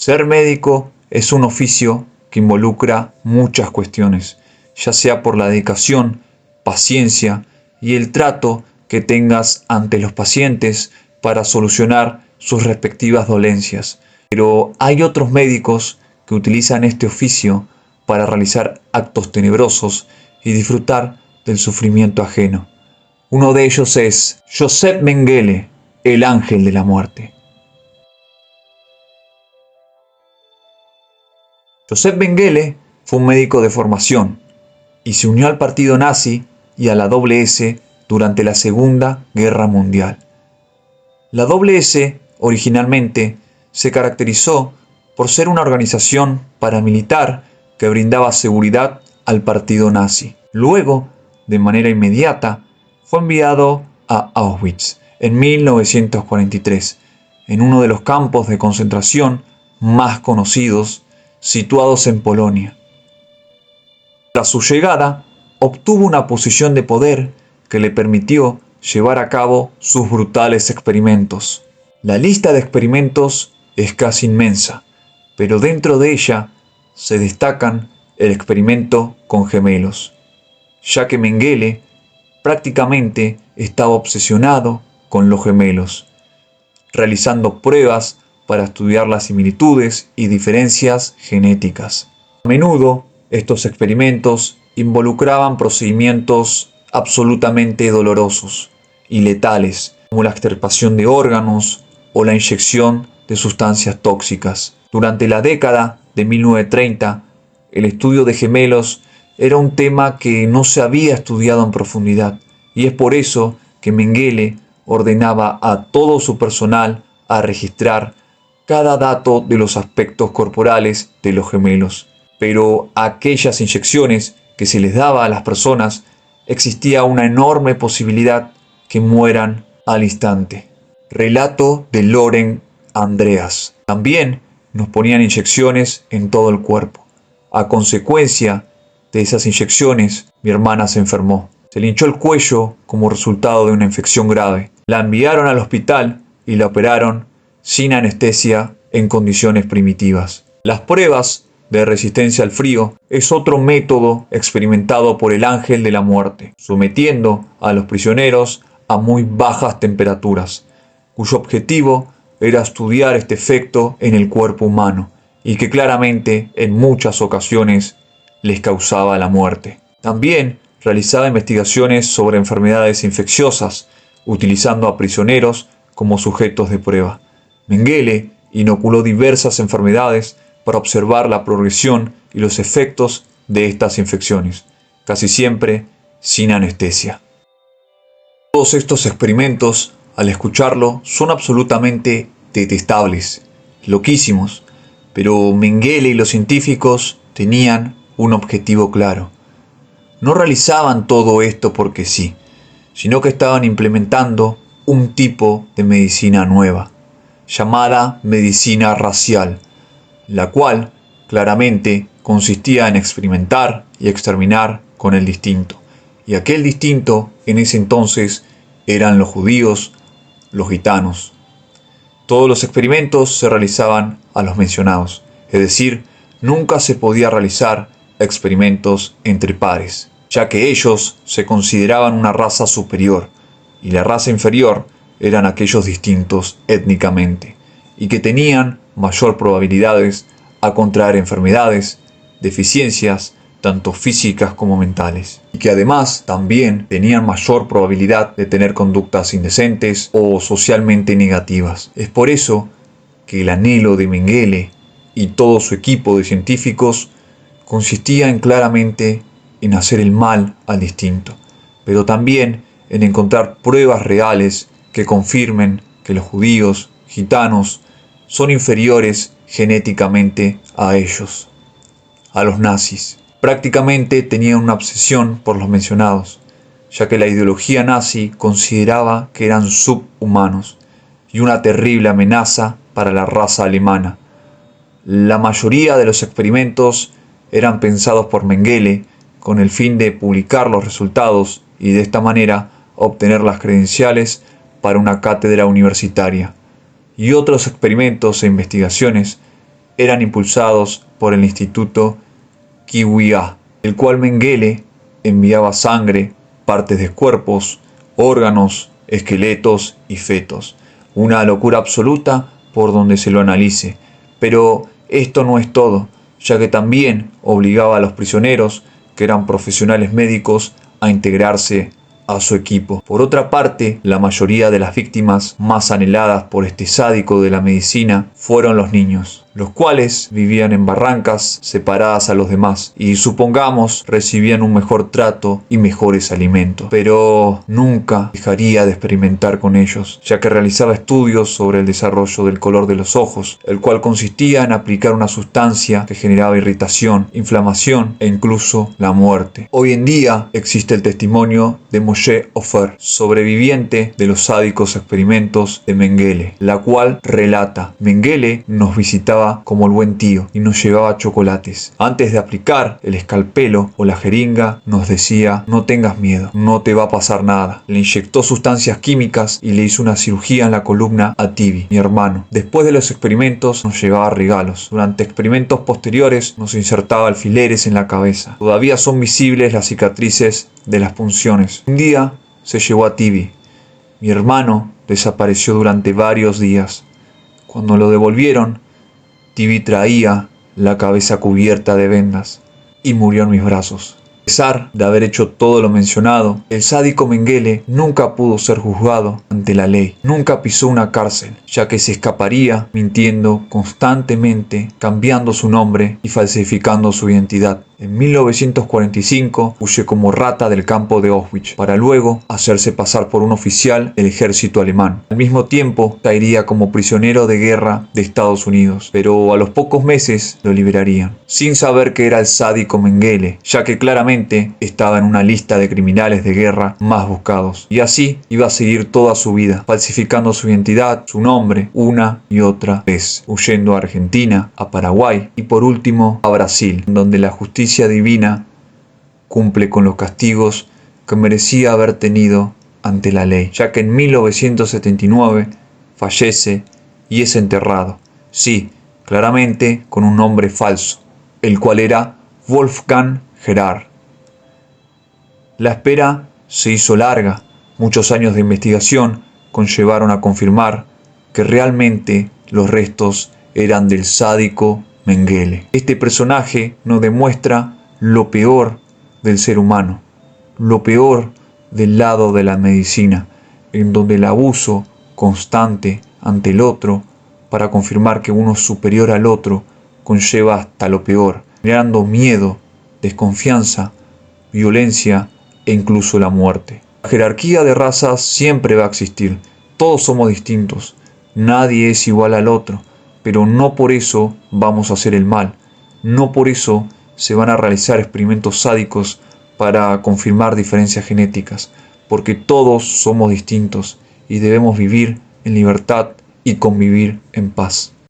Ser médico es un oficio que involucra muchas cuestiones, ya sea por la dedicación, paciencia y el trato que tengas ante los pacientes para solucionar sus respectivas dolencias. Pero hay otros médicos que utilizan este oficio para realizar actos tenebrosos y disfrutar del sufrimiento ajeno. Uno de ellos es Josep Mengele, el ángel de la muerte. Josep Mengele fue un médico de formación y se unió al partido nazi y a la SS durante la Segunda Guerra Mundial. La SS originalmente se caracterizó por ser una organización paramilitar que brindaba seguridad al partido nazi. Luego, de manera inmediata, fue enviado a Auschwitz en 1943, en uno de los campos de concentración más conocidos situados en Polonia. Tras su llegada, obtuvo una posición de poder que le permitió llevar a cabo sus brutales experimentos. La lista de experimentos es casi inmensa, pero dentro de ella se destacan el experimento con gemelos, ya que Mengele prácticamente estaba obsesionado con los gemelos, realizando pruebas para estudiar las similitudes y diferencias genéticas. A menudo, estos experimentos involucraban procedimientos absolutamente dolorosos y letales, como la extirpación de órganos o la inyección de sustancias tóxicas. Durante la década de 1930, el estudio de gemelos era un tema que no se había estudiado en profundidad, y es por eso que Mengele ordenaba a todo su personal a registrar cada dato de los aspectos corporales de los gemelos. Pero a aquellas inyecciones que se les daba a las personas, existía una enorme posibilidad que mueran al instante. Relato de Loren Andreas. También nos ponían inyecciones en todo el cuerpo. A consecuencia de esas inyecciones, mi hermana se enfermó. Se le hinchó el cuello como resultado de una infección grave. La enviaron al hospital y la operaron sin anestesia en condiciones primitivas. Las pruebas de resistencia al frío es otro método experimentado por el ángel de la muerte, sometiendo a los prisioneros a muy bajas temperaturas, cuyo objetivo era estudiar este efecto en el cuerpo humano y que claramente en muchas ocasiones les causaba la muerte. También realizaba investigaciones sobre enfermedades infecciosas, utilizando a prisioneros como sujetos de prueba. Mengele inoculó diversas enfermedades para observar la progresión y los efectos de estas infecciones, casi siempre sin anestesia. Todos estos experimentos, al escucharlo, son absolutamente detestables, loquísimos, pero Mengele y los científicos tenían un objetivo claro. No realizaban todo esto porque sí, sino que estaban implementando un tipo de medicina nueva, llamada medicina racial, la cual claramente consistía en experimentar y exterminar con el distinto. Y aquel distinto en ese entonces eran los judíos, los gitanos. Todos los experimentos se realizaban a los mencionados, es decir, nunca se podía realizar experimentos entre pares, ya que ellos se consideraban una raza superior y la raza inferior eran aquellos distintos étnicamente y que tenían mayor probabilidades a contraer enfermedades, deficiencias, tanto físicas como mentales, y que además también tenían mayor probabilidad de tener conductas indecentes o socialmente negativas. Es por eso que el anhelo de Mengele y todo su equipo de científicos consistía en claramente en hacer el mal al distinto, pero también en encontrar pruebas reales que confirmen que los judíos, gitanos, son inferiores genéticamente a ellos, a los nazis. Prácticamente tenían una obsesión por los mencionados, ya que la ideología nazi consideraba que eran subhumanos y una terrible amenaza para la raza alemana. La mayoría de los experimentos eran pensados por Mengele con el fin de publicar los resultados y de esta manera obtener las credenciales para una cátedra universitaria. Y otros experimentos e investigaciones eran impulsados por el Instituto Kiwiá, el cual Mengele enviaba sangre, partes de cuerpos, órganos, esqueletos y fetos. Una locura absoluta por donde se lo analice. Pero esto no es todo, ya que también obligaba a los prisioneros, que eran profesionales médicos, a integrarse a su equipo. Por otra parte, la mayoría de las víctimas más anheladas por este sádico de la medicina fueron los niños, los cuales vivían en barrancas separadas a los demás y supongamos recibían un mejor trato y mejores alimentos. Pero nunca dejaría de experimentar con ellos, ya que realizaba estudios sobre el desarrollo del color de los ojos, el cual consistía en aplicar una sustancia que generaba irritación, inflamación e incluso la muerte. Hoy en día existe el testimonio de Moshe Ofer, sobreviviente de los sádicos experimentos de Mengele, la cual relata: Mengele nos visitaba como el buen tío y nos llevaba chocolates. Antes de aplicar el escalpelo o la jeringa nos decía: no tengas miedo, no te va a pasar nada. Le inyectó sustancias químicas y le hizo una cirugía en la columna a Tibi, mi hermano. Después de los experimentos nos llevaba regalos. Durante experimentos posteriores nos insertaba alfileres en la cabeza. Todavía son visibles las cicatrices de las punciones. Un día se llevó a Tibi. Mi hermano desapareció durante varios días. Cuando lo devolvieron, Tibi traía la cabeza cubierta de vendas y murió en mis brazos. A pesar de haber hecho todo lo mencionado, el sádico Mengele nunca pudo ser juzgado ante la ley. Nunca pisó una cárcel, ya que se escaparía mintiendo constantemente, cambiando su nombre y falsificando su identidad. En 1945 huyó como rata del campo de Auschwitz, para luego hacerse pasar por un oficial del ejército alemán. Al mismo tiempo, caería como prisionero de guerra de Estados Unidos, pero a los pocos meses lo liberarían, sin saber que era el sádico Mengele, ya que claramente estaba en una lista de criminales de guerra más buscados. Y así iba a seguir toda su vida, falsificando su identidad, su nombre, una y otra vez, huyendo a Argentina, a Paraguay y por último a Brasil, donde la justicia divina cumple con los castigos que merecía haber tenido ante la ley, ya que en 1979 fallece y es enterrado, sí, claramente con un nombre falso, el cual era Wolfgang Gerhard. La espera se hizo larga. Muchos años de investigación conllevaron a confirmar que realmente los restos eran del sádico Mengele. Este personaje nos demuestra lo peor del ser humano, lo peor del lado de la medicina, en donde el abuso constante ante el otro para confirmar que uno es superior al otro conlleva hasta lo peor, generando miedo, desconfianza, violencia e incluso la muerte. La jerarquía de razas siempre va a existir, todos somos distintos, nadie es igual al otro, pero no por eso vamos a hacer el mal, no por eso se van a realizar experimentos sádicos para confirmar diferencias genéticas, porque todos somos distintos y debemos vivir en libertad y convivir en paz.